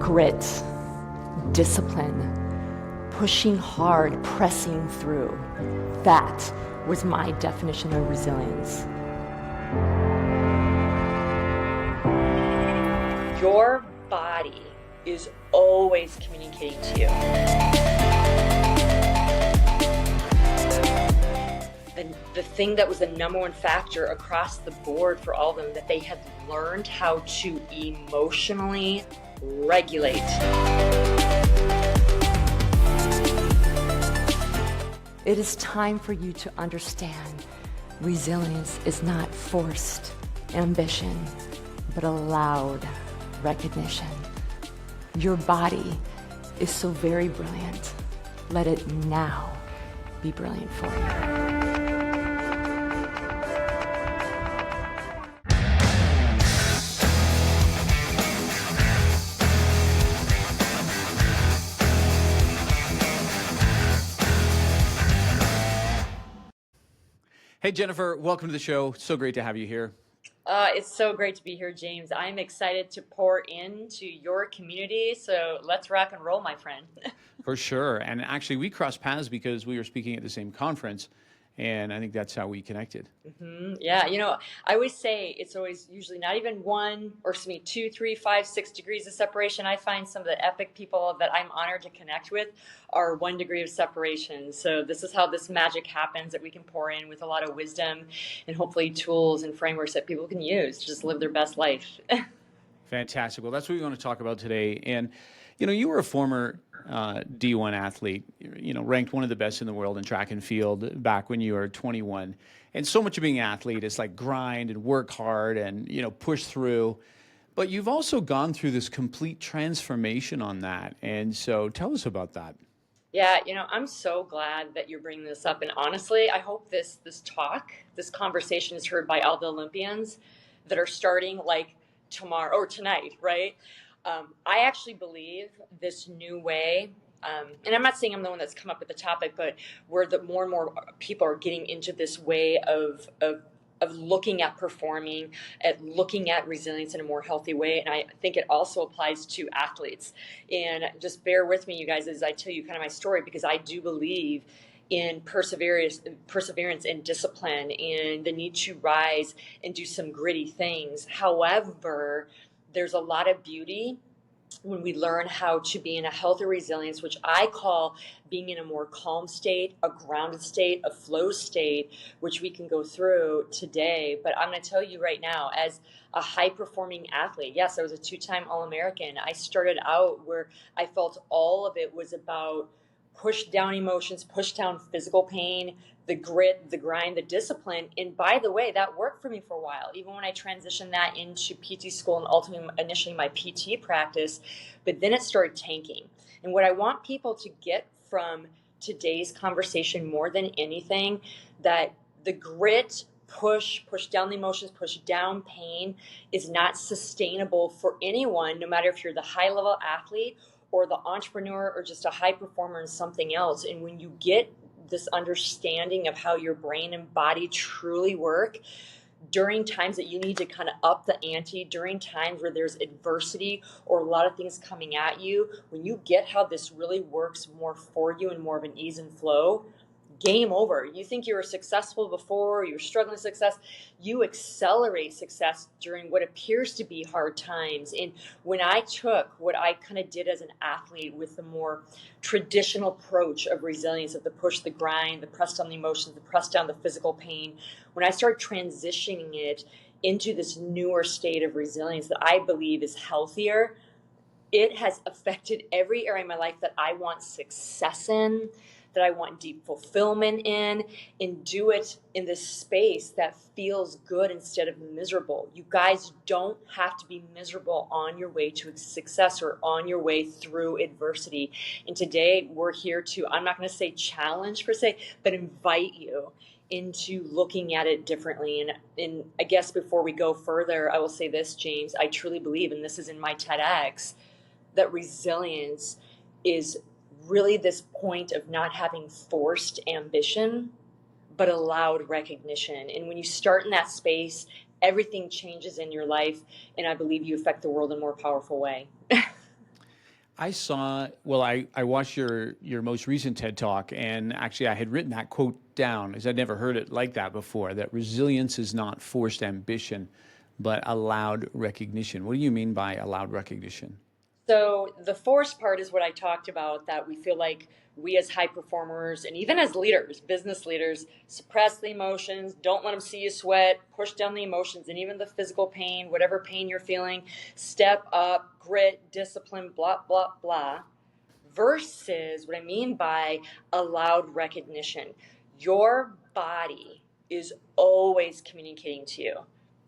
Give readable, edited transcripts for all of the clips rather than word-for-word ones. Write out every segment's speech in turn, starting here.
Grit, discipline, pushing hard, pressing through. That was my definition of resilience. Your body is always communicating to you. And the thing that was the number one factor across the board for all of them, that they had learned how to emotionally regulate. It is time for you to understand resilience is not forced ambition, but allowed recognition. Your body is so very brilliant. Let it now be brilliant for you. Hey, Jennifer, welcome to the show. So great to have you here. It's so great to be here, James. I'm excited to pour into your community. So let's rock and roll, my friend. For sure. And actually, we crossed paths because we were speaking at the same conference. And I think that's how we connected. Mm-hmm. Yeah, I always say it's always usually not even 2, 3, 5, 6 degrees of separation. I find some of the epic people that I'm honored to connect with are 1 degree of separation. So this is how this magic happens, that we can pour in with a lot of wisdom and hopefully tools and frameworks that people can use to just live their best life. Fantastic. Well, that's what we want to talk about today. And, you were a former D1 athlete, ranked one of the best in the world in track and field back when you were 21. And so much of being an athlete is like grind and work hard and, push through. But you've also gone through this complete transformation on that. And so tell us about that. Yeah, I'm so glad that you're bringing this up. And honestly, I hope this conversation is heard by all the Olympians that are starting like tomorrow or tonight, right? I actually believe this new way, and I'm not saying I'm the one that's come up with the topic, but where the more and more people are getting into this way of looking at performing, at looking at resilience in a more healthy way. And I think it also applies to athletes. And just bear with me, you guys, as I tell you kind of my story, because I do believe in perseverance and discipline and the need to rise and do some gritty things. However, there's a lot of beauty when we learn how to be in a healthy resilience, which I call being in a more calm state, a grounded state, a flow state, which we can go through today. But I'm going to tell you right now, as a high-performing athlete, yes, I was a 2-time All-American. I started out where I felt all of it was about push down emotions, push down physical pain, the grit, the grind, the discipline. And by the way, that worked for me for a while, even when I transitioned that into PT school and ultimately initially my PT practice. But then it started tanking. And what I want people to get from today's conversation more than anything, that the grit, push down the emotions, push down pain is not sustainable for anyone, no matter if you're the high level athlete or the entrepreneur or just a high performer in something else. And when you get this understanding of how your brain and body truly work during times that you need to kind of up the ante, during times where there's adversity or a lot of things coming at you, when you get how this really works more for you and more of an ease and flow, game over. You think you were successful before, you were struggling with success, you accelerate success during what appears to be hard times. And when I took what I kind of did as an athlete with the more traditional approach of resilience, of the push, the grind, the press down the emotions, the press down the physical pain, when I started transitioning it into this newer state of resilience that I believe is healthier, it has affected every area of my life that I want success in, that I want deep fulfillment in, and do it in this space that feels good instead of miserable. You guys don't have to be miserable on your way to success or on your way through adversity. And today we're here to, I'm not going to say challenge per se, but invite you into looking at it differently. And I guess before we go further, I will say this, James, I truly believe, and this is in my TEDx, that resilience is really this point of not having forced ambition, but allowed recognition. And when you start in that space, everything changes in your life. And I believe you affect the world in a more powerful way. I watched your most recent TED Talk, and actually I had written that quote down because I'd never heard it like that before, that resilience is not forced ambition, but allowed recognition. What do you mean by allowed recognition? So the force part is what I talked about, that we feel like we as high performers and even as leaders, business leaders, suppress the emotions, don't let them see you sweat, push down the emotions and even the physical pain, whatever pain you're feeling, step up, grit, discipline, blah, blah, blah. Versus what I mean by allowed recognition. Your body is always communicating to you.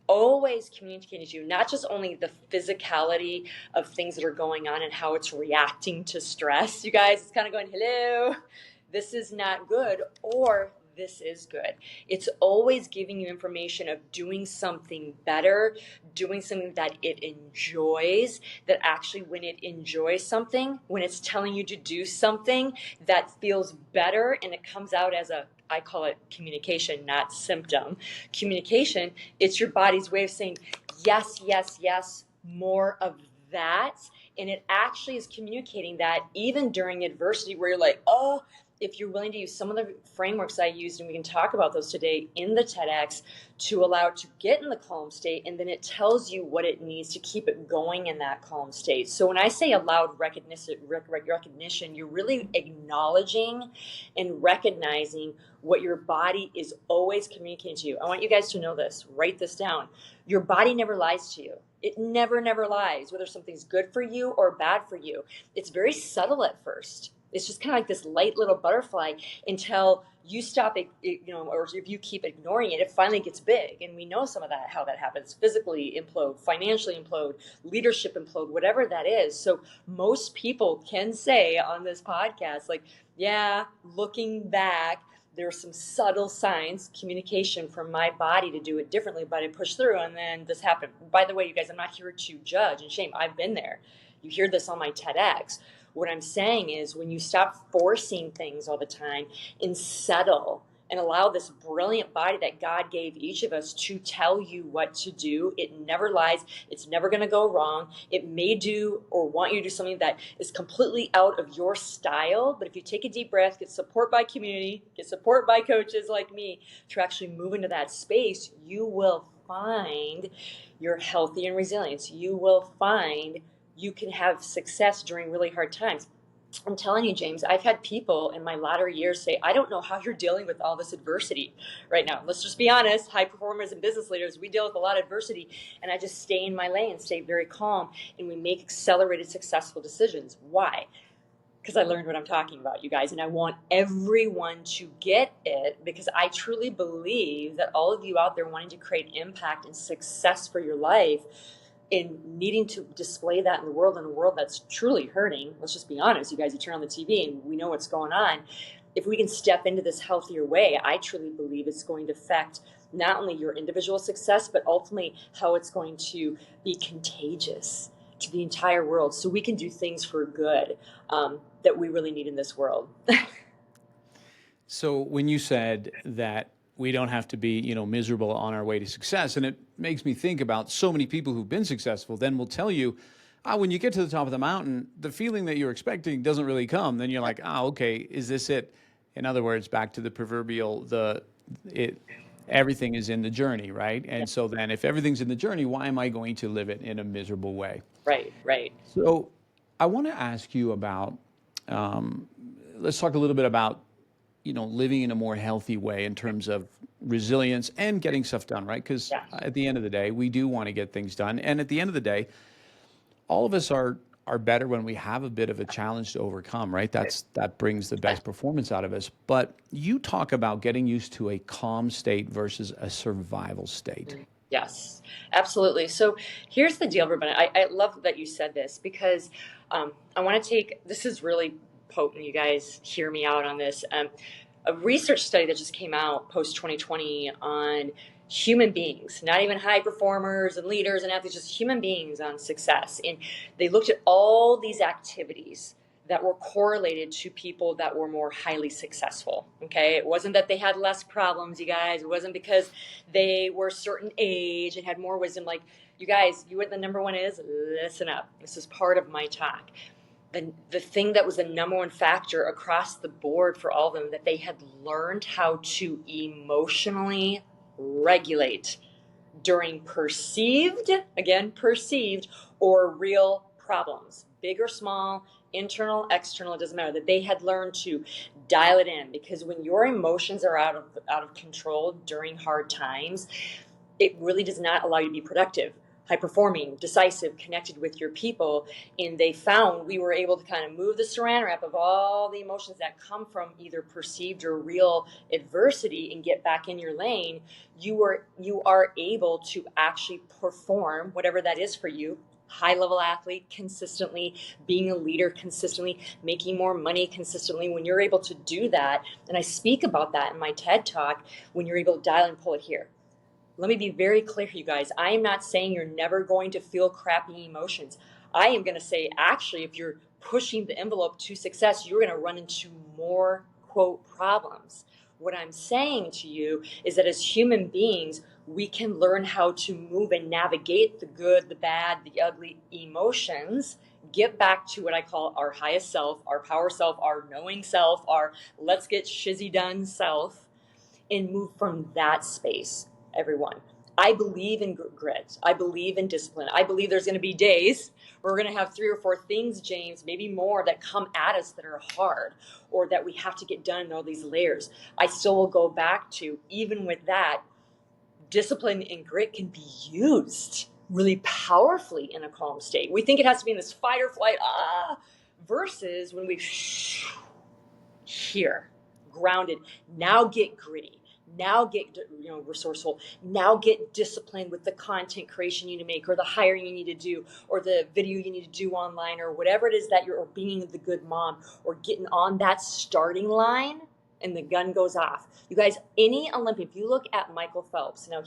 Always communicating to you, not just only the physicality of things that are going on and how it's reacting to stress. You guys, it's kind of going, hello, this is not good, or this is good. It's always giving you information of doing something better, doing something that it enjoys, that actually when it enjoys something, when it's telling you to do something that feels better and it comes out as a, I call it communication, not symptom. Communication, it's your body's way of saying, yes, yes, yes, more of that. And it actually is communicating that even during adversity where you're like, oh, if you're willing to use some of the frameworks I used, and we can talk about those today in the TEDx, to allow it to get in the calm state, and then it tells you what it needs to keep it going in that calm state. So when I say allowed recognition, you're really acknowledging and recognizing what your body is always communicating to you. I want you guys to know this. Write this down. Your body never lies to you. It never, never lies, whether something's good for you or bad for you. It's very subtle at first. It's just kind of like this light little butterfly until you stop it, or if you keep ignoring it, it finally gets big. And we know some of that, how that happens: physically implode, financially implode, leadership implode, whatever that is. So most people can say on this podcast, like, yeah, looking back, there are some subtle signs, communication from my body to do it differently, but I pushed through and then this happened. By the way, you guys, I'm not here to judge and shame. I've been there. You hear this on my TEDx. What I'm saying is when you stop forcing things all the time and settle and allow this brilliant body that God gave each of us to tell you what to do, it never lies. It's never going to go wrong. It may do or want you to do something that is completely out of your style. But if you take a deep breath, get support by community, get support by coaches like me to actually move into that space, you will find you're healthy and resilient. You will find you can have success during really hard times. I'm telling you, James, I've had people in my latter years say, I don't know how you're dealing with all this adversity right now. Let's just be honest. High performers and business leaders, we deal with a lot of adversity. And I just stay in my lane, stay very calm, and we make accelerated, successful decisions. Why? Because I learned what I'm talking about, you guys. And I want everyone to get it, because I truly believe that all of you out there wanting to create impact and success for your life, in needing to display that in a world that's truly hurting. Let's just be honest, you guys, you turn on the TV and we know what's going on. If we can step into this healthier way, I truly believe it's going to affect not only your individual success, but ultimately how it's going to be contagious to the entire world, so we can do things for good that we really need in this world. So when you said that we don't have to be, miserable on our way to success, and it makes me think about so many people who've been successful then will tell you, when you get to the top of the mountain, the feeling that you're expecting doesn't really come. Then you're like, okay, is this it? In other words, back to the proverbial, everything is in the journey, right? And so then if everything's in the journey, why am I going to live it in a miserable way? Right, right. So I want to ask you about, let's talk a little bit about living in a more healthy way in terms of resilience and getting stuff done, right? Because at the end of the day, we do want to get things done. And at the end of the day, all of us are better when we have a bit of a challenge to overcome, right? That brings the best performance out of us. But you talk about getting used to a calm state versus a survival state. Yes, absolutely. So here's the deal, Ruben. I love that you said this, because I want to this is really potent. You guys hear me out on this. A research study that just came out post 2020 on human beings, not even high performers and leaders and athletes, just human beings on success. And they looked at all these activities that were correlated to people that were more highly successful. Okay, it wasn't that they had less problems, you guys. It wasn't because they were a certain age and had more wisdom. Like, you guys, what the number one is? Listen up. This is part of my talk. the thing that was the number one factor across the board for all of them, that they had learned how to emotionally regulate during perceived or real problems, big or small, internal, external, it doesn't matter, that they had learned to dial it in. Because when your emotions are out of control during hard times, it really does not allow you to be productive, high performing, decisive, connected with your people. And they found we were able to kind of move the saran wrap of all the emotions that come from either perceived or real adversity and get back in your lane. You are able to actually perform whatever that is for you. High level athlete consistently, being a leader consistently, making more money consistently. When you're able to do that, and I speak about that in my TED talk, when you're able to dial and pull it here. Let me be very clear, you guys. I am not saying you're never going to feel crappy emotions. I am going to say, actually, if you're pushing the envelope to success, you're going to run into more, quote, problems. What I'm saying to you is that as human beings, we can learn how to move and navigate the good, the bad, the ugly emotions, get back to what I call our highest self, our power self, our knowing self, our let's get shizzy done self, and move from that space, everyone. I believe in grit. I believe in discipline. I believe there's going to be days where we're going to have 3 or 4 things, James, maybe more, that come at us that are hard or that we have to get done in all these layers. I still will go back to, even with that, discipline and grit can be used really powerfully in a calm state. We think it has to be in this fight or flight, versus when we here, grounded, now get gritty. Now get resourceful. Now get disciplined with the content creation you need to make, or the hiring you need to do, or the video you need to do online, or whatever it is that you're, or being the good mom, or getting on that starting line, and the gun goes off. You guys, any Olympian, if you look at Michael Phelps, now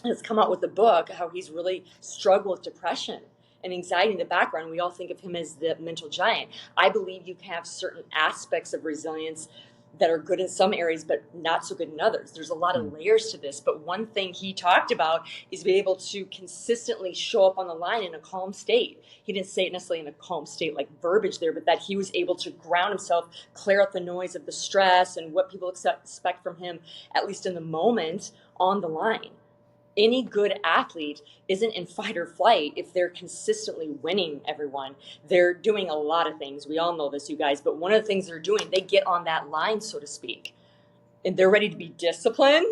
has come out with a book how he's really struggled with depression and anxiety in the background. We all think of him as the mental giant. I believe you can have certain aspects of resilience that are good in some areas, but not so good in others. There's a lot of layers to this. But one thing he talked about is being able to consistently show up on the line in a calm state. He didn't say it necessarily in a calm state like verbiage there, but that he was able to ground himself, clear out the noise of the stress and what people expect from him, at least in the moment, on the line. Any good athlete isn't in fight or flight if they're consistently winning, everyone. They're doing a lot of things. We all know this, you guys. But one of the things they're doing, they get on that line, so to speak. And they're ready to be disciplined,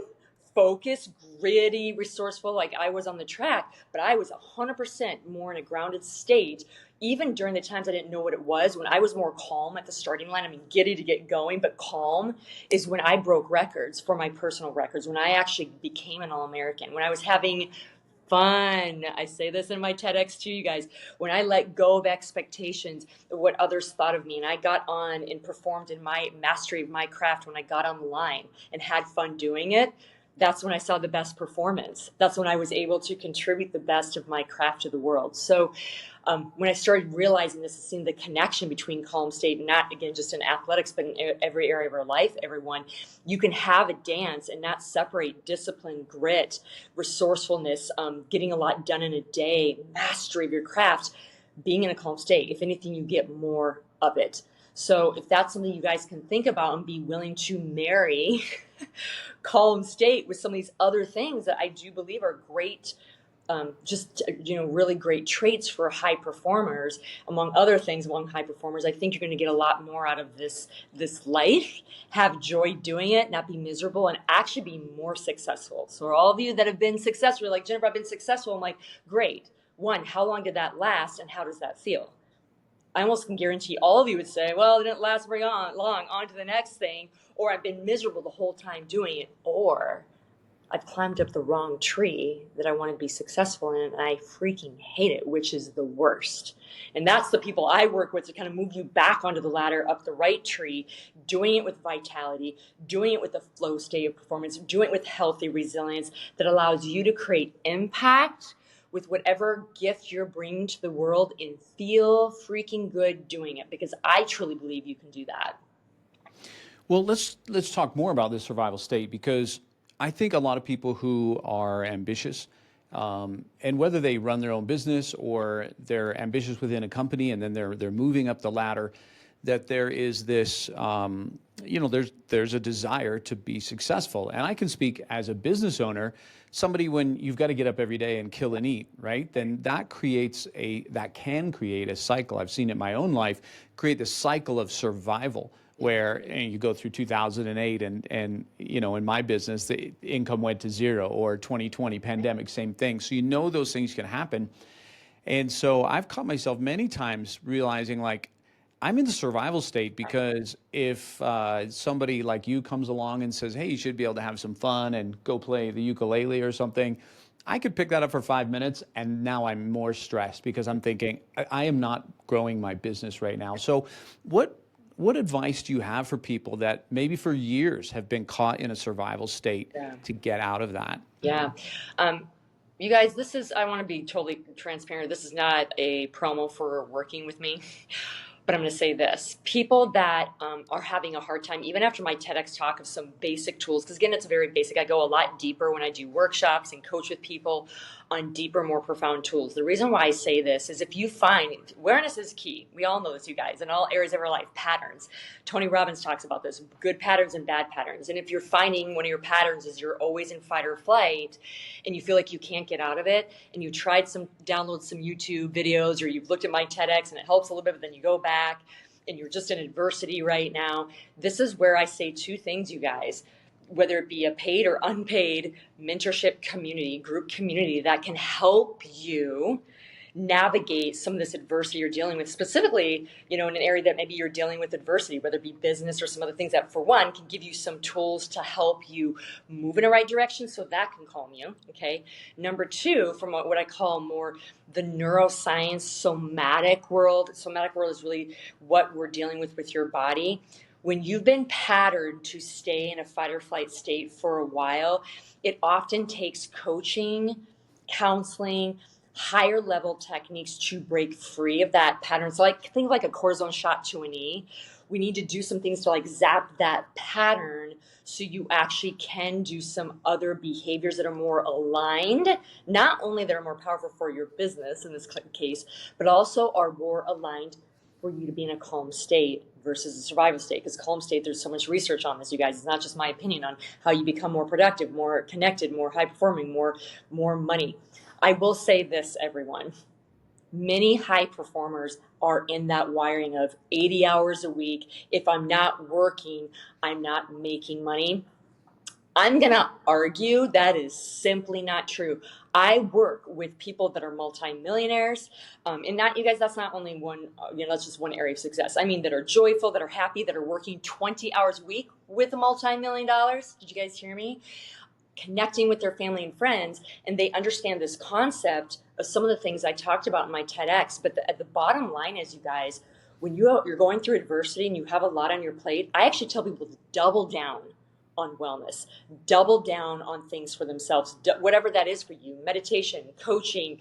focused, gritty, resourceful, like I was on the track. But I was 100% more in a grounded state, even during the times I didn't know what it was. When I was more calm at the starting line, I mean, giddy to get going, but calm, is when I broke records for my personal records, when I actually became an All-American, when I was having fun. I say this in my TEDx too, you guys. When I let go of expectations of what others thought of me, and I got on and performed in my mastery of my craft, when I got on the line and had fun doing it, that's when I saw the best performance. That's when I was able to contribute the best of my craft to the world. So when I started realizing this, seeing the connection between calm state, not again just in athletics, but in every area of our life, everyone, you can have a dance and not separate discipline, grit, resourcefulness, getting a lot done in a day, mastery of your craft, being in a calm state. If anything, you get more of it. So if that's something you guys can think about and be willing to marry calm state with some of these other things that I do believe are great, really great traits for high performers, among other things, among high performers, I think you're going to get a lot more out of this life, have joy doing it, not be miserable, and actually be more successful. So all of you that have been successful, like, Jennifer, I've been successful. I'm like, great. One, how long did that last, and how does that feel? I almost can guarantee all of you would say, well, it didn't last very long, on to the next thing, or I've been miserable the whole time doing it, or I've climbed up the wrong tree that I want to be successful in, and I freaking hate it, which is the worst. And that's the people I work with to kind of move you back onto the ladder, up the right tree, doing it with vitality, doing it with a flow state of performance, doing it with healthy resilience that allows you to create impact with whatever gift you're bringing to the world and feel freaking good doing it, because I truly believe you can do that. Well, let's talk more about this survival state, because I think a lot of people who are ambitious And whether they run their own business or they're ambitious within a company and then they're moving up the ladder, that there is this, there's a desire to be successful. And I can speak as a business owner, somebody, when you've got to get up every day and kill and eat, right? Then that can create a cycle. I've seen it in my own life, create this cycle of survival where you go through 2008 and in my business, the income went to zero, or 2020 pandemic, same thing. So those things can happen. And so I've caught myself many times realizing, like, I'm in the survival state, because if somebody like you comes along and says, hey, you should be able to have some fun and go play the ukulele or something, I could pick that up for 5 minutes, and now I'm more stressed because I'm thinking, I am not growing my business right now. So what advice do you have for people that maybe for years have been caught in a survival state to get out of that? Yeah. You guys, I want to be totally transparent. This is not a promo for working with me. But I'm going to say this. People that are having a hard time, even after my TEDx talk of some basic tools, because again, it's very basic. I go a lot deeper when I do workshops and coach with people on deeper, more profound tools. The reason why I say this is, if you find awareness is key. We all know this, you guys, in all areas of our life, patterns. Tony Robbins talks about this, good patterns and bad patterns. And if you're finding one of your patterns is you're always in fight or flight and you feel like you can't get out of it, and you tried download some YouTube videos, or you've looked at my TEDx and it helps a little bit, but then you go back and you're just in adversity right now, this is where I say two things, you guys. Whether it be a paid or unpaid mentorship community, group community that can help you navigate some of this adversity you're dealing with, specifically, in an area that maybe you're dealing with adversity, whether it be business or some other things that, for one, can give you some tools to help you move in the right direction, so that can calm you, okay? Number two, from what I call more the neuroscience somatic world. Somatic world is really what we're dealing with your body. When you've been patterned to stay in a fight or flight state for a while, it often takes coaching, counseling, higher level techniques to break free of that pattern. So think of like a cortisone shot to a knee. We need to do some things to zap that pattern so you actually can do some other behaviors that are more aligned, not only that are more powerful for your business in this case, but also are more aligned for you to be in a calm state versus a survival state. Because calm state, there's so much research on this, you guys. It's not just my opinion on how you become more productive, more connected, more high performing, more money. I will say this, everyone. Many high performers are in that wiring of 80 hours a week. If I'm not working, I'm not making money. I'm going to argue that is simply not true. I work with people that are multimillionaires, and you guys, that's not only one, that's just one area of success. I mean, that are joyful, that are happy, that are working 20 hours a week with a multi-million dollars. Did you guys hear me? Connecting with their family and friends, and they understand this concept of some of the things I talked about in my TEDx. But at the bottom line is, you guys, when you're going through adversity and you have a lot on your plate, I actually tell people to double down on wellness, double down on things for themselves, whatever that is for you, meditation, coaching,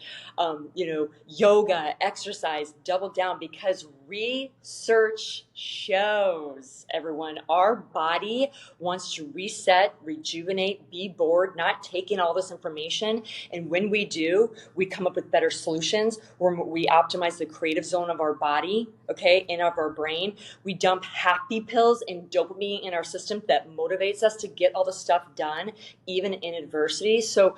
yoga, exercise, double down, because research shows, everyone, our body wants to reset, rejuvenate, be bored, not take in all this information. And when we do, we come up with better solutions, where we optimize the creative zone of our body, okay, and of our brain. We dump happy pills and dopamine in our system that motivates us to get all the stuff done, even in adversity. So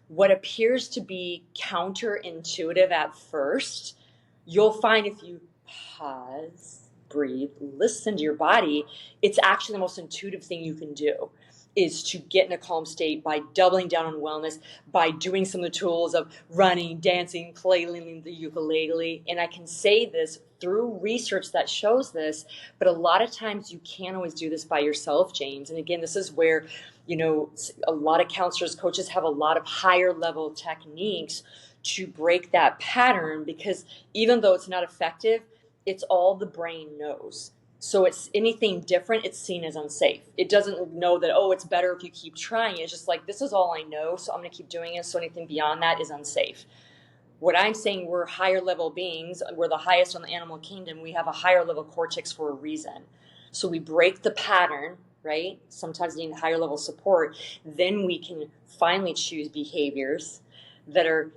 what appears to be counterintuitive at first, you'll find if you pause, breathe, listen to your body, it's actually the most intuitive thing you can do, is to get in a calm state by doubling down on wellness, by doing some of the tools of running, dancing, playing the ukulele. And I can say this through research that shows this, but a lot of times you can't always do this by yourself, James. And again, this is where, a lot of counselors, coaches have a lot of higher level techniques to break that pattern, because even though it's not effective, it's all the brain knows. So it's anything different, it's seen as unsafe. It doesn't know that, it's better if you keep trying. It's just like, this is all I know, so I'm going to keep doing it. So anything beyond that is unsafe. What I'm saying, we're higher level beings. We're the highest on the animal kingdom. We have a higher level cortex for a reason. So we break the pattern, right? Sometimes needing higher level support. Then we can finally choose behaviors that are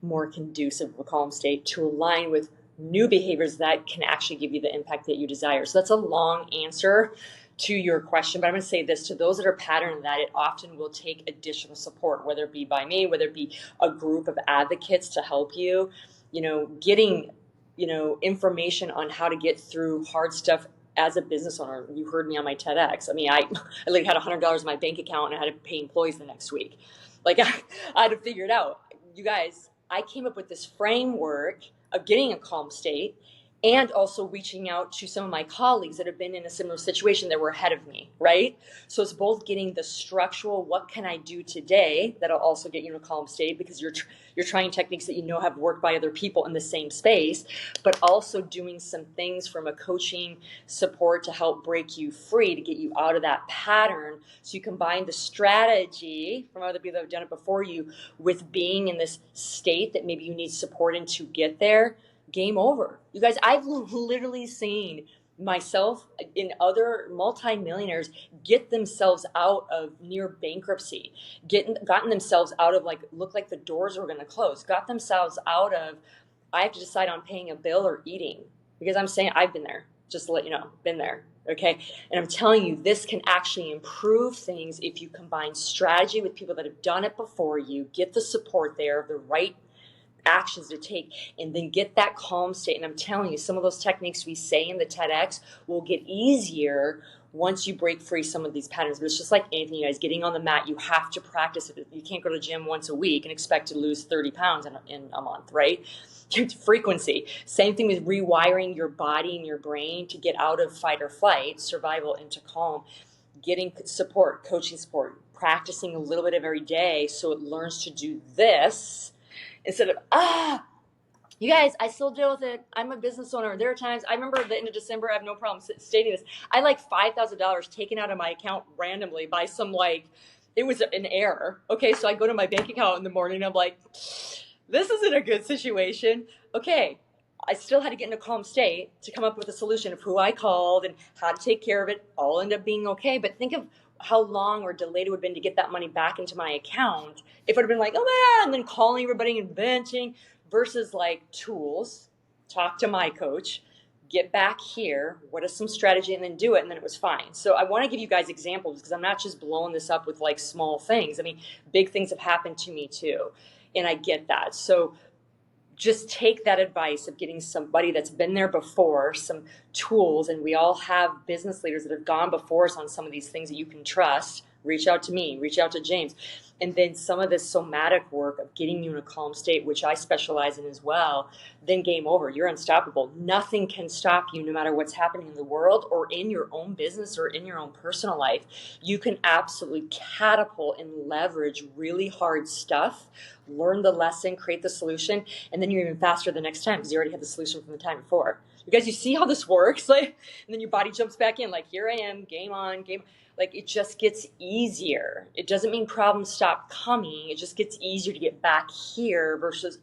more conducive of a calm state to align with new behaviors that can actually give you the impact that you desire. So that's a long answer to your question, but I'm going to say this: to those that are patterned that, it often will take additional support, whether it be by me, whether it be a group of advocates to help you, getting, information on how to get through hard stuff as a business owner. You heard me on my TEDx. I mean, I like had $100 in my bank account and I had to pay employees the next week. Like I had to figure it out. You guys, I came up with this framework of getting a calm state and also reaching out to some of my colleagues that have been in a similar situation that were ahead of me, right? So it's both getting the structural, what can I do today, that'll also get you in a calm state because you're trying techniques that have worked by other people in the same space, but also doing some things from a coaching support to help break you free, to get you out of that pattern. So you combine the strategy from other people that have done it before you with being in this state that maybe you need support in to get there. Game over. You guys, I've literally seen myself and other multimillionaires get themselves out of near bankruptcy, gotten themselves out of look like the doors were going to close, got themselves out of, I have to decide on paying a bill or eating, because I'm saying I've been there, just to let you know, been there. Okay. And I'm telling you, this can actually improve things if you combine strategy with people that have done it before you, get the support there, the right actions to take, and then get that calm state. And I'm telling you, some of those techniques we say in the TEDx will get easier once you break free some of these patterns. But it's just like anything, you guys, getting on the mat, you have to practice it. You can't go to the gym once a week and expect to lose 30 pounds in a month, right? Frequency. Same thing with rewiring your body and your brain to get out of fight or flight, survival, into calm. Getting support, coaching support, practicing a little bit of every day so it learns to do this instead of, you guys, I still deal with it. I'm a business owner. There are times, I remember at the end of December, I have no problem stating this. I $5,000 taken out of my account randomly by some, it was an error. Okay, so I go to my bank account in the morning and I'm like, this isn't a good situation. Okay, I still had to get in a calm state to come up with a solution of who I called and how to take care of it. All ended up being okay. But think of how long or delayed it would have been to get that money back into my account if it would have been like, oh man, and then calling everybody and venting, versus tools, talk to my coach, get back here, what is some strategy, and then do it, and then it was fine. So I want to give you guys examples because I'm not just blowing this up with small things. I mean, big things have happened to me too, and I get that. So just take that advice of getting somebody that's been there before, some tools, and we all have business leaders that have gone before us on some of these things that you can trust. Reach out to me, reach out to James. And then some of this somatic work of getting you in a calm state, which I specialize in as well, then game over. You're unstoppable. Nothing can stop you no matter what's happening in the world or in your own business or in your own personal life. You can absolutely catapult and leverage really hard stuff, learn the lesson, create the solution, and then you're even faster the next time because you already had the solution from the time before. You guys, you see how this works? And then your body jumps back in, here I am, game on, game. It just gets easier. It doesn't mean problems stop coming. It just gets easier to get back here versus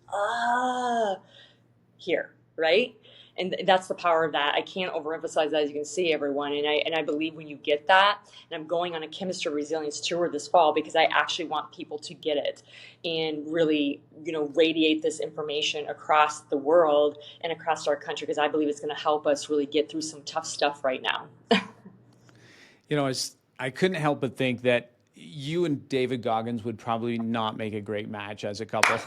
here, right? And that's the power of that. I can't overemphasize that, as you can see, everyone. And I believe when you get that, and I'm going on a chemistry resilience tour this fall because I actually want people to get it and really, radiate this information across the world and across our country, because I believe it's going to help us really get through some tough stuff right now. I couldn't help but think that you and David Goggins would probably not make a great match as a couple.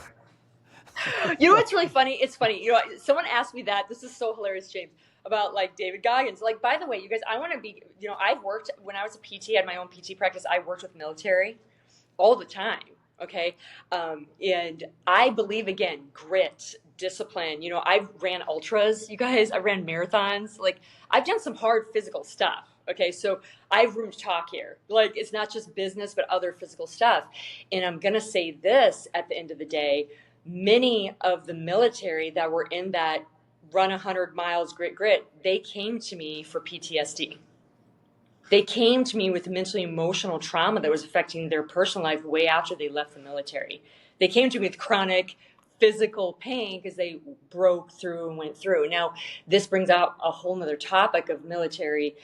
You know what's really funny? It's funny. Someone asked me that. This is so hilarious, James, about David Goggins. By the way, you guys, I want to be, I've worked, when I was a PT, I had my own PT practice. I worked with military all the time. Okay. And I believe, again, grit, discipline. I've ran ultras, you guys. I ran marathons. I've done some hard physical stuff. Okay, so I have room to talk here. It's not just business, but other physical stuff. And I'm going to say this at the end of the day. Many of the military that were in that run 100 miles grit, they came to me for PTSD. They came to me with mentally emotional trauma that was affecting their personal life way after they left the military. They came to me with chronic physical pain because they broke through and went through. Now, this brings out a whole nother topic of military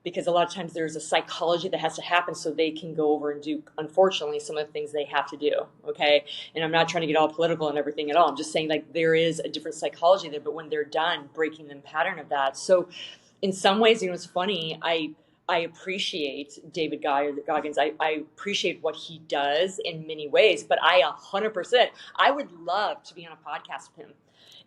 because a lot of times there's a psychology that has to happen so they can go over and do, unfortunately, some of the things they have to do. Okay. And I'm not trying to get all political and everything at all. I'm just saying, like, there is a different psychology there, but when they're done, breaking the pattern of that. So in some ways, you know, it's funny. I appreciate David Goggins. I appreciate what he does in many ways, but I 100%, I would love to be on a podcast with him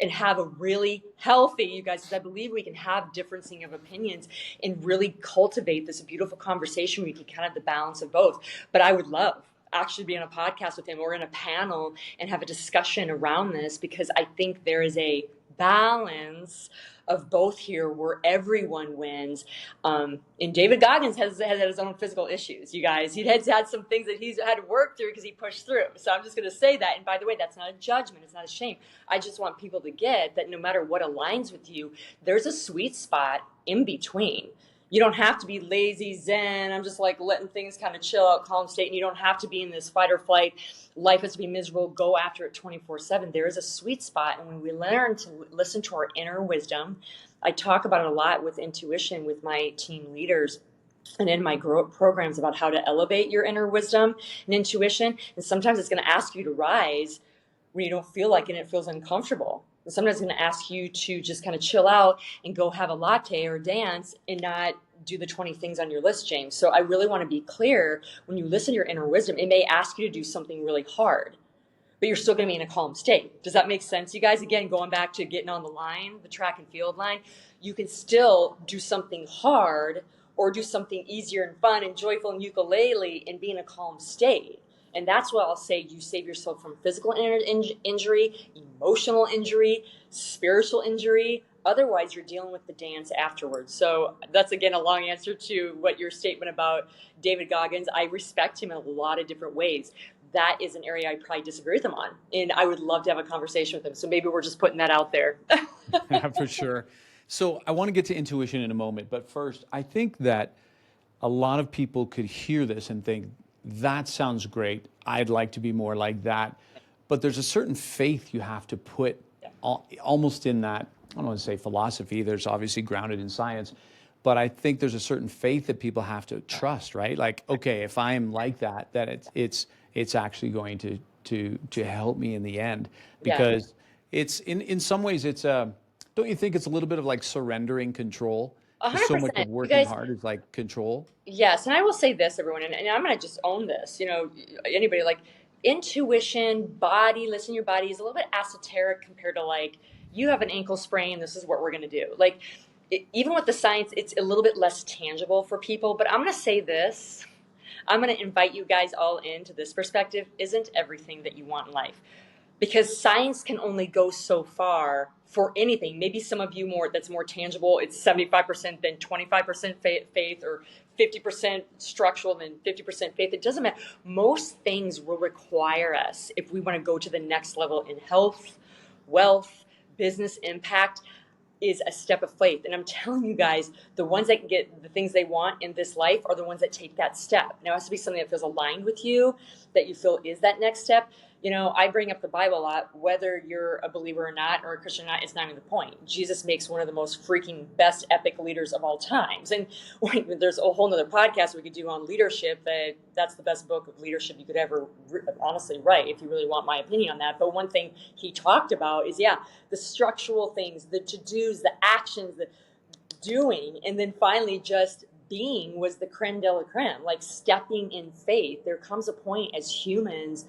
and have a really healthy, you guys, because I believe we can have differencing of opinions and really cultivate this beautiful conversation. We can kind of the balance of both. But I would love actually be on a podcast with him or in a panel and have a discussion around this, because I think there is a balance of both here where everyone wins. And David Goggins has had his own physical issues, you guys. He has had some things that he's had to work through because he pushed through. So I'm just going to say that. And by the way, that's not a judgment. It's not a shame. I just want people to get that no matter what aligns with you, there's a sweet spot in between. You don't have to be lazy Zen. I'm just like letting things kind of chill out, calm state. And you don't have to be in this fight or flight. Life has to be miserable. Go after it 24/7. There is a sweet spot. And when we learn to listen to our inner wisdom, I talk about it a lot with intuition with my team leaders and in my programs about how to elevate your inner wisdom and intuition. And sometimes it's going to ask you to rise when you don't feel like it and it feels uncomfortable. And sometimes it's going to ask you to just kind of chill out and go have a latte or dance and not do the 20 things on your list, James. So I really want to be clear, when you listen to your inner wisdom, it may ask you to do something really hard, but you're still going to be in a calm state. Does that make sense, you guys? Again, going back to getting on the line, the track and field line, you can still do something hard or do something easier and fun and joyful and ukulele and be in a calm state. And that's what I'll say. You save yourself from physical injury, emotional injury, spiritual injury. Otherwise, you're dealing with the dance afterwards. So that's, again, a long answer to what your statement about David Goggins. I respect him in a lot of different ways. That is an area I probably disagree with him on. And I would love to have a conversation with him. So maybe we're just putting that out there. For sure. So I want to get to intuition in a moment. But first, I think that a lot of people could hear this and think, that sounds great. I'd like to be more like that. But there's a certain faith you have to put almost in that, I don't want to say philosophy, there's obviously grounded in science, but I think there's a certain faith that people have to trust, right? Like, okay, if I am like that, it's actually going to help me in the end, because it's in some ways it's don't you think it's a little bit of like surrendering control? 100%. So much of working hard is like control. Yes, and I will say this, everyone, and I'm going to just own this. You know, anybody, like, intuition, body, listen to your body is a little bit esoteric compared to, like, you have an ankle sprain, this is what we're going to do. Like, even with the science, it's a little bit less tangible for people. But I'm going to say this. I'm going to invite you guys all into this perspective. Isn't everything that you want in life? Because science can only go so far for anything. Maybe some of you that's more tangible. It's 75% than 25% faith, or 50% structural than 50% faith. It doesn't matter. Most things will require us, if we want to go to the next level in health, wealth, business impact, is a step of faith. And I'm telling you guys, the ones that can get the things they want in this life are the ones that take that step. Now, it has to be something that feels aligned with you, that you feel is that next step. You know, I bring up the Bible a lot. Whether you're a believer or not, or a Christian or not, it's not even the point. Jesus makes one of the most freaking best epic leaders of all times. And there's a whole nother podcast we could do on leadership. That's the best book of leadership you could ever honestly write, if you really want my opinion on that. But one thing he talked about is, the structural things, the to-dos, the actions, the doing, and then finally just being was the creme de la creme, like stepping in faith. There comes a point as humans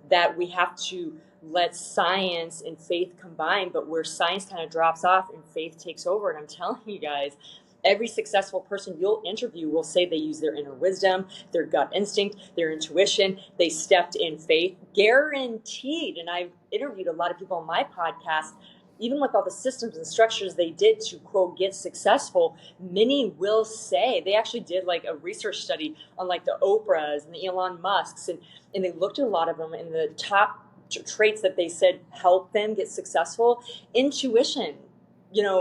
that we have to let science and faith combine, but where science kind of drops off and faith takes over. And I'm telling you guys, every successful person you'll interview will say they use their inner wisdom, their gut instinct, their intuition. They stepped in faith, guaranteed. And I've interviewed a lot of people on my podcast, even with all the systems and structures they did to, quote, get successful. Many will say, they actually did like a research study on like the Oprahs and the Elon Musks, and they looked at a lot of them, and the top traits that they said help them get successful: intuition,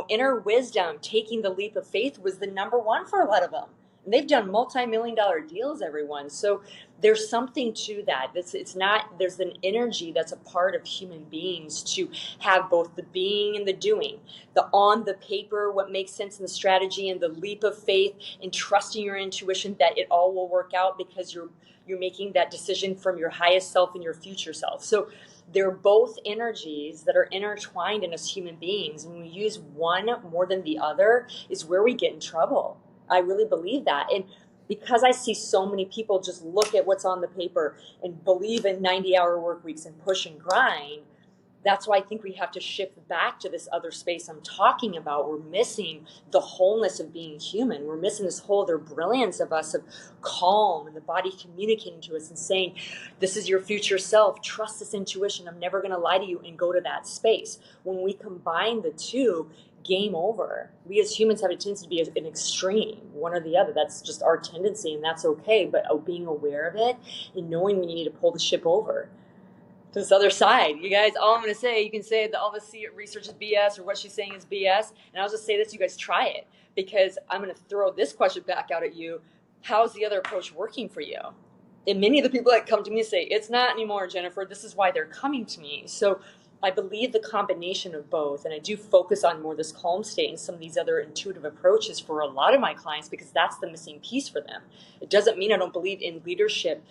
inner wisdom, taking the leap of faith was the number one for a lot of them. They've done multi-million dollar deals, everyone. So there's something to that. It's not, there's an energy that's a part of human beings to have both the being and the doing, the on the paper, what makes sense in the strategy, and the leap of faith and trusting your intuition that it all will work out because you're making that decision from your highest self and your future self. So they're both energies that are intertwined in us human beings. When we use one more than the other is where we get in trouble. I really believe that. And because I see so many people just look at what's on the paper and believe in 90-hour work weeks and push and grind, that's why I think we have to shift back to this other space I'm talking about. We're missing the wholeness of being human. We're missing this whole other brilliance of us, of calm and the body communicating to us and saying, this is your future self. Trust this intuition. I'm never going to lie to you, and go to that space. When we combine the two, game over. We as humans have a tendency to be an extreme, one or the other. That's just our tendency, and that's okay. But being aware of it and knowing when you need to pull the ship over to this other side. You guys, all I'm going to say, you can say that all this research is BS or what she's saying is BS. And I'll just say this, you guys try it, because I'm going to throw this question back out at you. How's the other approach working for you? And many of the people that come to me say, it's not anymore, Jennifer. This is why they're coming to me. So I believe the combination of both, and I do focus on more this calm state and some of these other intuitive approaches for a lot of my clients, because that's the missing piece for them. It doesn't mean I don't believe in leadership,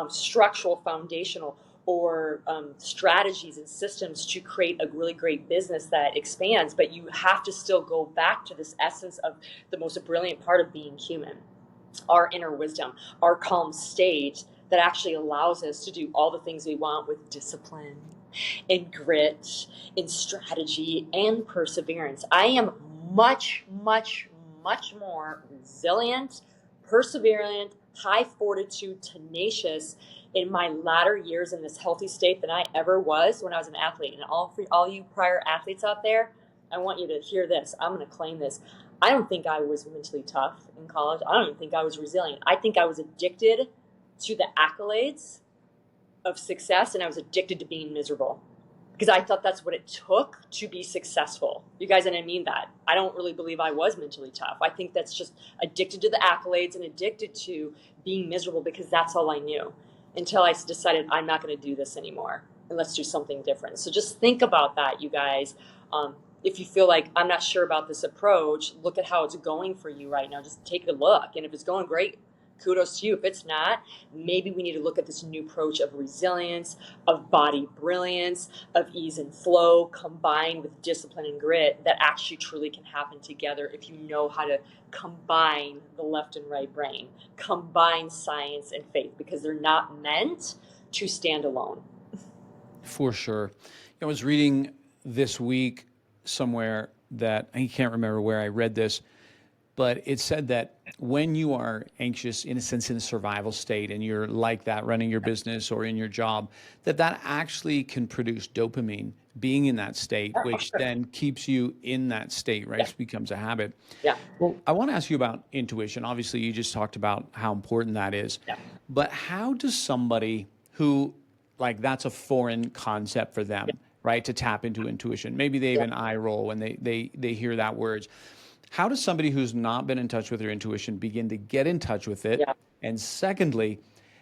structural, foundational, or strategies and systems to create a really great business that expands, but you have to still go back to this essence of the most brilliant part of being human, our inner wisdom, our calm state that actually allows us to do all the things we want with discipline and grit and strategy and perseverance. I am much, much, much more resilient, perseverant, high fortitude, tenacious in my latter years in this healthy state than I ever was when I was an athlete. And all you prior athletes out there, I want you to hear this. I'm going to claim this. I don't think I was mentally tough in college. I don't even think I was resilient. I think I was addicted to the accolades of success, and I was addicted to being miserable because I thought that's what it took to be successful. You guys, and I mean that. I don't really believe I was mentally tough. I think that's just addicted to the accolades and addicted to being miserable because that's all I knew until I decided I'm not going to do this anymore and let's do something different. So just think about that, you guys. If you feel like I'm not sure about this approach, look at how it's going for you right now. Just take a look. And if it's going great, kudos to you. If it's not, maybe we need to look at this new approach of resilience, of body brilliance, of ease and flow, combined with discipline and grit that actually truly can happen together if you know how to combine the left and right brain, combine science and faith, because they're not meant to stand alone. For sure. I was reading this week somewhere that I can't remember where I read this, but it said that when you are anxious, in a sense, in a survival state, and you're like that running your business or in your job, that actually can produce dopamine being in that state, which then keeps you in that state, right? Yeah. It becomes a habit. Yeah. Well, I want to ask you about intuition. Obviously, you just talked about how important that is. Yeah. But how does somebody who, like, that's a foreign concept for them, right, to tap into intuition? Maybe they even eye roll when they hear that words. How does somebody who's not been in touch with their intuition begin to get in touch with it? Yeah. And secondly,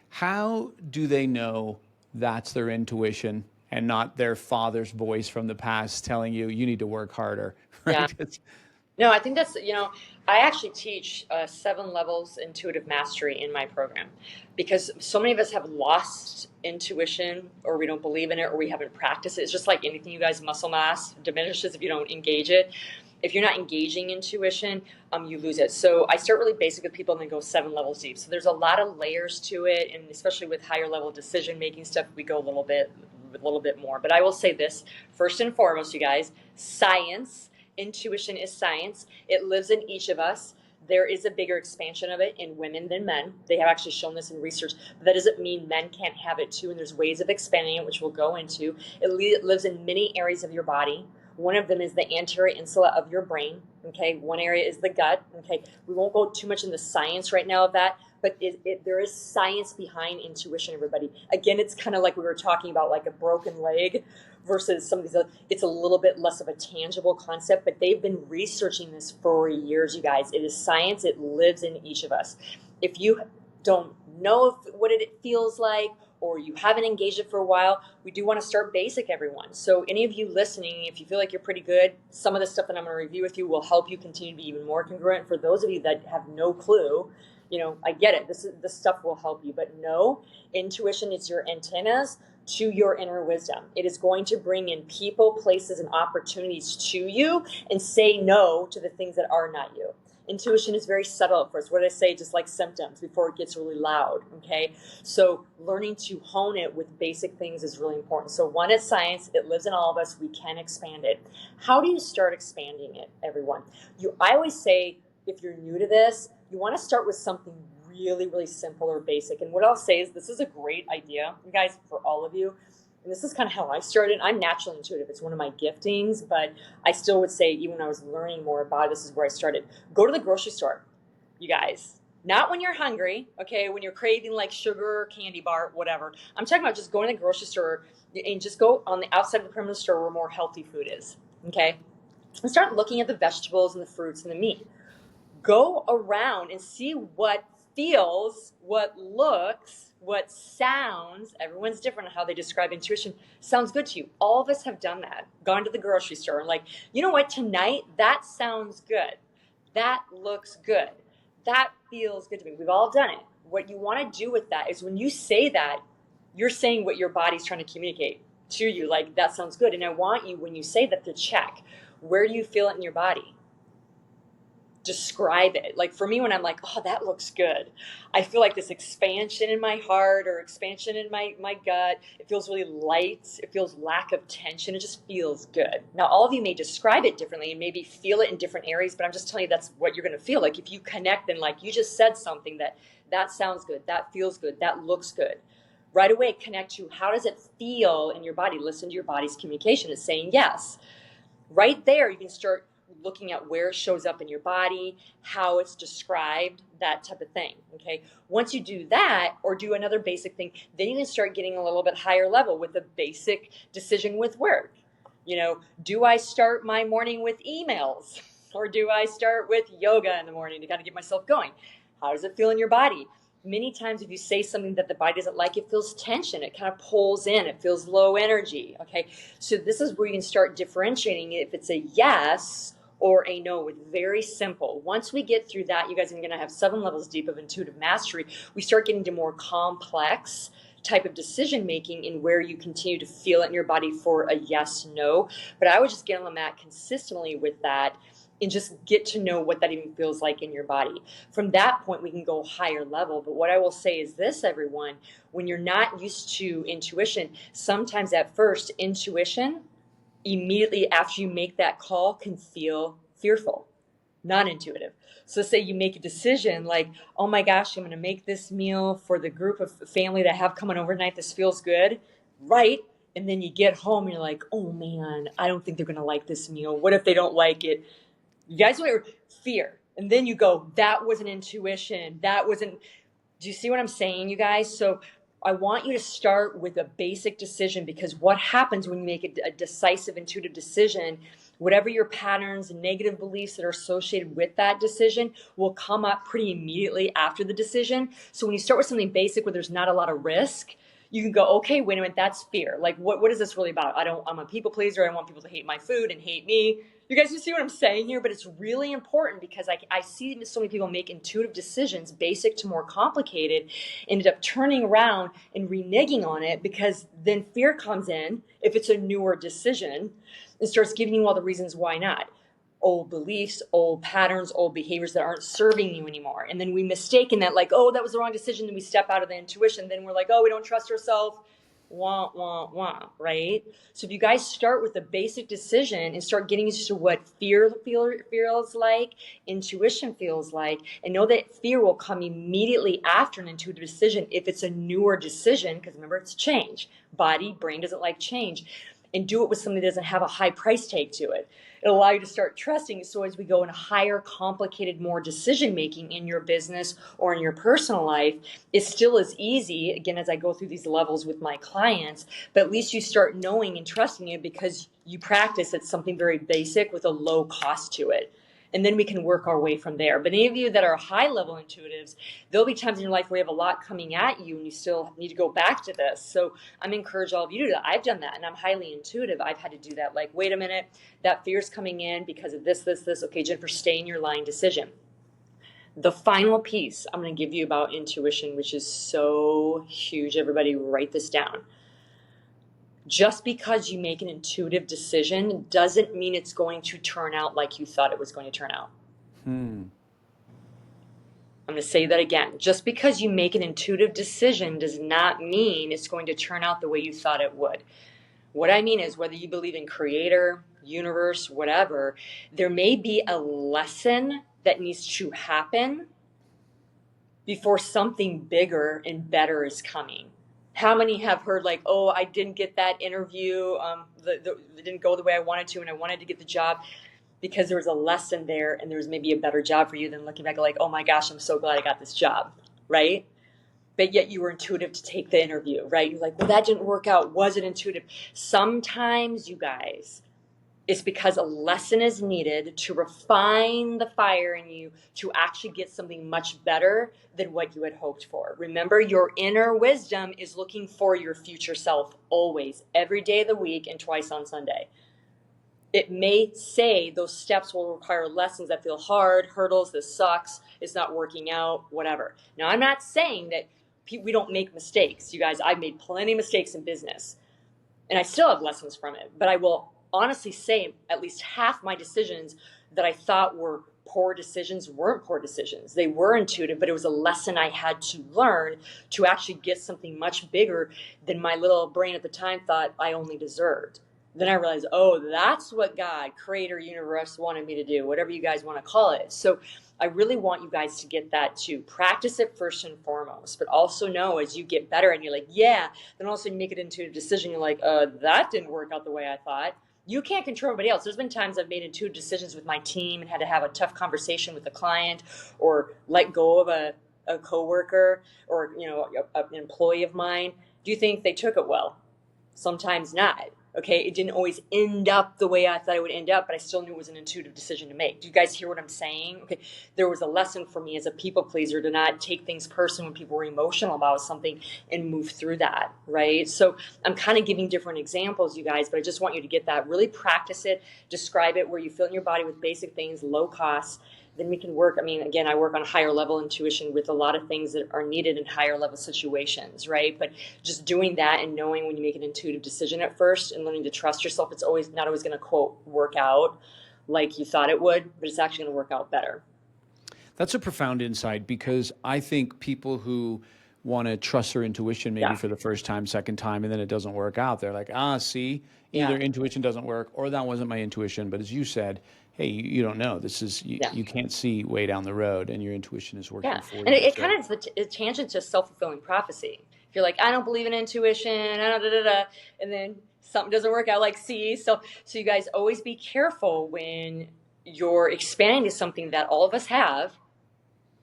how do they know that's their intuition and not their father's voice from the past telling you need to work harder, right? Yeah. No, I think that's, I actually teach 7 levels intuitive mastery in my program, because so many of us have lost intuition, or we don't believe in it, or we haven't practiced it. It's just like anything, you guys, muscle mass diminishes if you don't engage it. If you're not engaging intuition, you lose it. So I start really basic with people and then go 7 levels deep. So there's a lot of layers to it, and especially with higher level decision making stuff, we go a little bit more. But I will say this, first and foremost, you guys, science. Intuition is science. It lives in each of us. There is a bigger expansion of it in women than men. They have actually shown this in research. But that doesn't mean men can't have it too, and there's ways of expanding it, which we'll go into. It lives in many areas of your body. One of them is the anterior insula of your brain. Okay, one area is the gut. Okay, we won't go too much in the science right now of that, but there is science behind intuition, everybody. Again, it's kind of like we were talking about, like a broken leg. versus some of these, it's a little bit less of a tangible concept, but they've been researching this for years, you guys. It is science. It lives in each of us. If you don't know what it feels like, or you haven't engaged it for a while, we do want to start basic, everyone. So any of you listening, if you feel like you're pretty good, some of the stuff that I'm going to review with you will help you continue to be even more congruent. For those of you that have no clue, I get it. This stuff will help you, but no, intuition is your antennas to your inner wisdom. It is going to bring in people, places, and opportunities to you and say no to the things that are not you. Intuition is very subtle at first. What did I say? Just like symptoms before it gets really loud, okay? So learning to hone it with basic things is really important. So one is science. It lives in all of us. We can expand it. How do you start expanding it, everyone? I always say, if you're new to this, you want to start with something really, really simple or basic. And what I'll say is this is a great idea, you guys, for all of you. And this is kind of how I started. I'm naturally intuitive. It's one of my giftings, but I still would say, even when I was learning more about it, this is where I started. Go to the grocery store, you guys. Not when you're hungry, okay, when you're craving like sugar, candy bar, whatever. I'm talking about just going to the grocery store and just go on the outside of the perimeter store where more healthy food is, okay? And start looking at the vegetables and the fruits and the meat. Go around and see what feels, what looks, what sounds, everyone's different on how they describe intuition, sounds good to you. All of us have done that. Gone to the grocery store and like, you know what, tonight, that sounds good. That looks good. That feels good to me. We've all done it. What you want to do with that is when you say that, you're saying what your body's trying to communicate to you, like, that sounds good. And I want you, when you say that, to check, where do you feel it in your body? Describe it. Like for me, when I'm like, oh, that looks good, I feel like this expansion in my heart or expansion in my gut. It feels really light. It feels lack of tension. It just feels good. Now, all of you may describe it differently and maybe feel it in different areas, but I'm just telling you that's what you're going to feel. Like if you connect and like you just said something that sounds good, that feels good, that looks good. Right away, connect to how does it feel in your body? Listen to your body's communication. It's saying yes. Right there, you can start looking at where it shows up in your body, how it's described, that type of thing, okay? Once you do that or do another basic thing, then you can start getting a little bit higher level with a basic decision with work. Do I start my morning with emails or do I start with yoga in the morning to kind of get myself going? How does it feel in your body? Many times if you say something that the body doesn't like, it feels tension. It kind of pulls in. It feels low energy, okay? So this is where you can start differentiating if it's a yes or a no. With very simple. Once we get through that, you guys are going to have 7 levels deep of intuitive mastery. We start getting to more complex type of decision making in where you continue to feel it in your body for a yes, no. But I would just get on the mat consistently with that and just get to know what that even feels like in your body. From that point, we can go higher level. But what I will say is this, everyone, when you're not used to intuition, sometimes at first, intuition, immediately after you make that call, can feel fearful, non-intuitive. So say you make a decision like, oh my gosh, I'm going to make this meal for the group of family that have coming overnight. This feels good, right? And then you get home and you're like, oh man, I don't think they're going to like this meal. What if they don't like it? You guys know fear. And then you go, that wasn't intuition. That wasn't, do you see what I'm saying, you guys? So I want you to start with a basic decision, because what happens when you make a decisive, intuitive decision, whatever your patterns and negative beliefs that are associated with that decision will come up pretty immediately after the decision. So when you start with something basic where there's not a lot of risk, you can go, okay, wait a minute, that's fear. Like, what is this really about? I'm a people pleaser. I want people to hate my food and hate me. You guys, you see what I'm saying here? But it's really important because I see so many people make intuitive decisions, basic to more complicated, ended up turning around and reneging on it because then fear comes in if it's a newer decision and starts giving you all the reasons why not. Old beliefs, old patterns, old behaviors that aren't serving you anymore. And then we mistake in that, like, oh, that was the wrong decision. Then we step out of the intuition. Then we're like, oh, we don't trust ourselves. Wah, wah, wah, right? So if you guys start with a basic decision and start getting used to what fear feels like, intuition feels like, and know that fear will come immediately after an intuitive decision if it's a newer decision, because remember, it's change. Body, brain doesn't like change. And do it with something that doesn't have a high price tag to it. It'll allow you to start trusting. So as we go in higher, complicated, more decision-making in your business or in your personal life, it still is easy, again, as I go through these levels with my clients, but at least you start knowing and trusting it because you practice at something very basic with a low cost to it. And then we can work our way from there. But any of you that are high level intuitives, there'll be times in your life where you have a lot coming at you and you still need to go back to this. So I'm encouraged all of you to do that. I've done that and I'm highly intuitive. I've had to do that. Like, wait a minute, that fear's coming in because of this. Okay, Jennifer, stay in your line decision. The final piece I'm going to give you about intuition, which is so huge. Everybody write this down. Just because you make an intuitive decision doesn't mean it's going to turn out like you thought it was going to turn out. I'm going to say that again. Just because you make an intuitive decision does not mean it's going to turn out the way you thought it would. What I mean is, whether you believe in creator, universe, whatever, there may be a lesson that needs to happen before something bigger and better is coming. How many have heard like, oh, I didn't get that interview, it didn't go the way I wanted to, and I wanted to get the job because there was a lesson there and there was maybe a better job for you than looking back like, oh my gosh, I'm so glad I got this job, right? But yet you were intuitive to take the interview, right? You're like, well, that didn't work out. Was it intuitive? Sometimes, you guys, it's because a lesson is needed to refine the fire in you to actually get something much better than what you had hoped for. Remember, your inner wisdom is looking for your future self always, every day of the week and twice on Sunday. It may say those steps will require lessons that feel hard, hurdles, this sucks, it's not working out, whatever. Now, I'm not saying that we don't make mistakes. You guys, I've made plenty of mistakes in business, and I still have lessons from it, but I will honestly say at least half my decisions that I thought were poor decisions weren't poor decisions. They were intuitive, but it was a lesson I had to learn to actually get something much bigger than my little brain at the time thought I only deserved. Then I realized, oh, that's what God, creator, universe wanted me to do, whatever you guys want to call it. So I really want you guys to get that too. Practice it first and foremost, but also know as you get better and you're like, yeah, then all of a sudden you make it into a decision. You're like, that didn't work out the way I thought. You can't control everybody else. There's been times I've made intuitive decisions with my team and had to have a tough conversation with a client or let go of a coworker or, an employee of mine. Do you think they took it well? Sometimes not. Okay, it didn't always end up the way I thought it would end up, but I still knew it was an intuitive decision to make. Do you guys hear what I'm saying? Okay, there was a lesson for me as a people pleaser to not take things personal when people were emotional about something and move through that, right? So I'm kind of giving different examples, you guys, but I just want you to get that. Really practice it, describe it where you feel in your body with basic things, low cost. Then we can work. Again, I work on higher level intuition with a lot of things that are needed in higher level situations, right? But just doing that and knowing when you make an intuitive decision at first and learning to trust yourself, it's not always going to, quote, work out like you thought it would, but it's actually going to work out better. That's a profound insight, because I think people who want to trust their intuition maybe for the first time, second time, and then it doesn't work out, they're like, see, either intuition doesn't work or that wasn't my intuition. But as you said, hey, you don't know. This is, you can't see way down the road, and your intuition is working for you. And it kind of is a tangent to self-fulfilling prophecy. If you're like, I don't believe in intuition, and then something doesn't work out, like, see. So you guys always be careful when you're expanding to something that all of us have,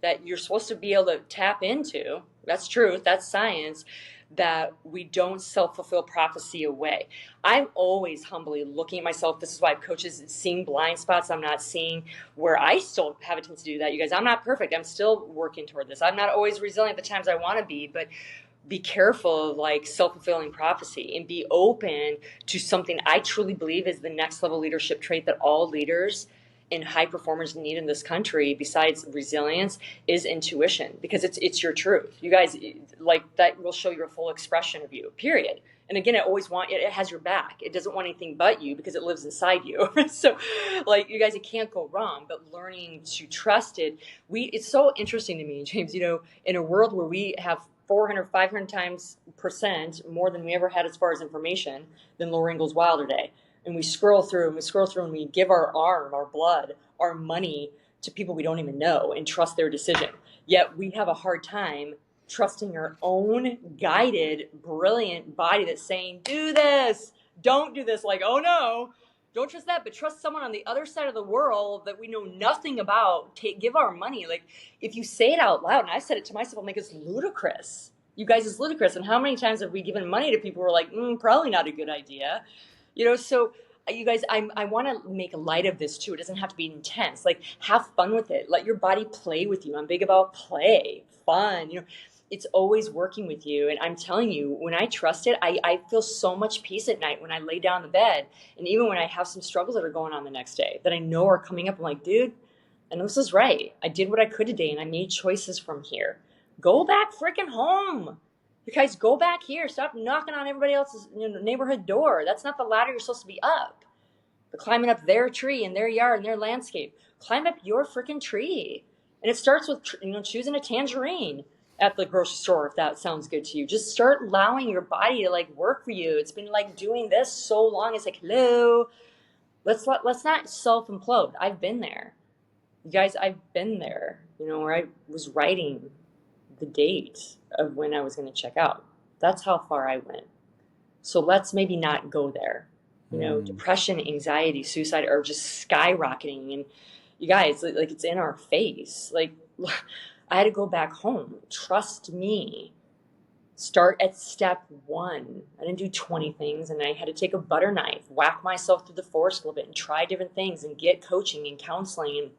that you're supposed to be able to tap into. That's truth. That's science. That we don't self-fulfill prophecy away. I'm always humbly looking at myself. This is why I have coaches seeing blind spots I'm not seeing, where I still have a tendency to do that. You guys, I'm not perfect. I'm still working toward this. I'm not always resilient at the times I want to be, but be careful of like self-fulfilling prophecy and be open to something I truly believe is the next level leadership trait that all leaders and high performers need in this country, besides resilience, is intuition, because it's your truth. You guys, like, that will show your full expression of you, period. And again, it has your back. It doesn't want anything but you because it lives inside you. So like, you guys, it can't go wrong, but learning to trust it. It's so interesting to me, James, in a world where we have 400, 500 times percent more than we ever had as far as information than Laura Ingalls Wilder Day. And we scroll through and we give our arm, our blood, our money to people we don't even know and trust their decision. Yet we have a hard time trusting our own guided, brilliant body that's saying, do this, don't do this. Like, oh no, Don't trust that, but trust someone on the other side of the world that we know nothing about. Give our money. Like, if you say it out loud, and I said it to myself, I'm like, it's ludicrous. You guys, it's ludicrous. And how many times have we given money to people who are like, probably not a good idea? So you guys, I want to make light of this too. It doesn't have to be intense. Like, have fun with it. Let your body play with you. I'm big about play, fun. It's always working with you. And I'm telling you, when I trust it, I feel so much peace at night when I lay down in the bed. And even when I have some struggles that are going on the next day that I know are coming up, I'm like, dude, I know this is right. I did what I could today and I made choices from here. Go back freaking home. You guys, go back here. Stop knocking on everybody else's neighborhood door. That's not the ladder you're supposed to be up. But climbing up their tree in their yard and their landscape. Climb up your freaking tree. And it starts with choosing a tangerine at the grocery store, if that sounds good to you. Just start allowing your body to like work for you. It's been like doing this so long. It's like, hello, let's not self-implode. I've been there. You guys, I've been there, where I was writing the date of when I was going to check out. That's how far I went. So let's maybe not go there. Depression, anxiety, suicide are just skyrocketing. And you guys, like it's in our face. Like, I had to go back home. Trust me. Start at step 1. I didn't do 20 things, and I had to take a butter knife, whack myself through the forest a little bit and try different things and get coaching and counseling and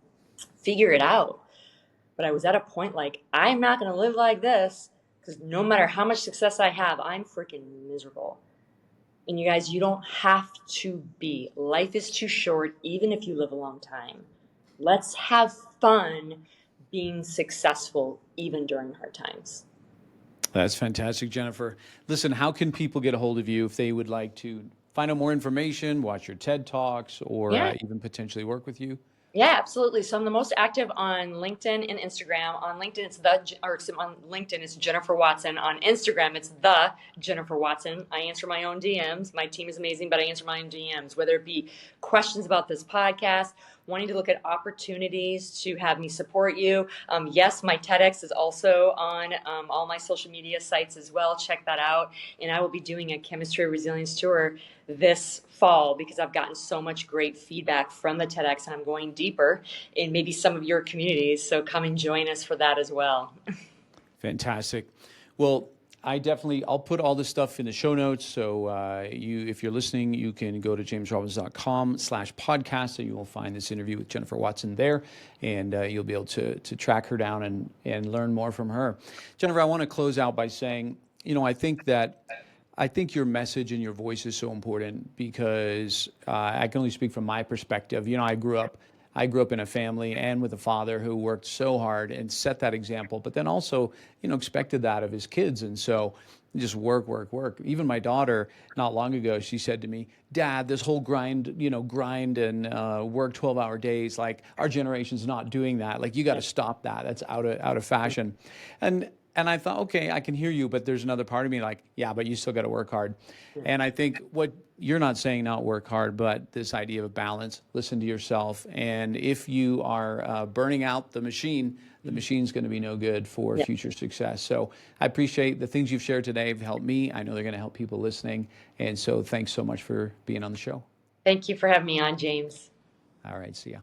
figure it out. But I was at a point like, I'm not going to live like this because no matter how much success I have, I'm freaking miserable. And you guys, you don't have to be. Life is too short, even if you live a long time. Let's have fun being successful even during hard times. That's fantastic, Jennifer. Listen, how can people get a hold of you if they would like to find out more information, watch your TED Talks, or even potentially work with you? Yeah, absolutely. So I'm the most active on LinkedIn and Instagram. On LinkedIn, it's Jennifer Watson. On Instagram, it's the Jennifer Watson. I answer my own DMs. My team is amazing, but I answer my own DMs, whether it be questions about this podcast, wanting to look at opportunities to have me support you. Yes, my TEDx is also on all my social media sites as well. Check that out. And I will be doing a chemistry resilience tour this fall because I've gotten so much great feedback from the TEDx, and I'm going deeper in maybe some of your communities. So come and join us for that as well. Fantastic. Well, I'll put all this stuff in the show notes. So if you're listening, you can go to jamesrobbins.com/podcast and you will find this interview with Jennifer Watson there. And you'll be able to track her down and learn more from her. Jennifer, I want to close out by saying, I think your message and your voice is so important because I can only speak from my perspective. I grew up in a family and with a father who worked so hard and set that example, but then also, expected that of his kids. And so just work. Even my daughter, not long ago, she said to me, Dad, this whole grind and work 12-hour days, like our generation's not doing that. Like you got to stop that. That's out of fashion. And I thought, okay, I can hear you, but there's another part of me like, yeah, but you still got to work hard. Yeah. And I think what you're not saying, not work hard, but this idea of balance, listen to yourself. And if you are burning out the machine's going to be no good for future success. So I appreciate the things you've shared today have helped me. I know they're going to help people listening. And so thanks so much for being on the show. Thank you for having me on, James. All right, see ya.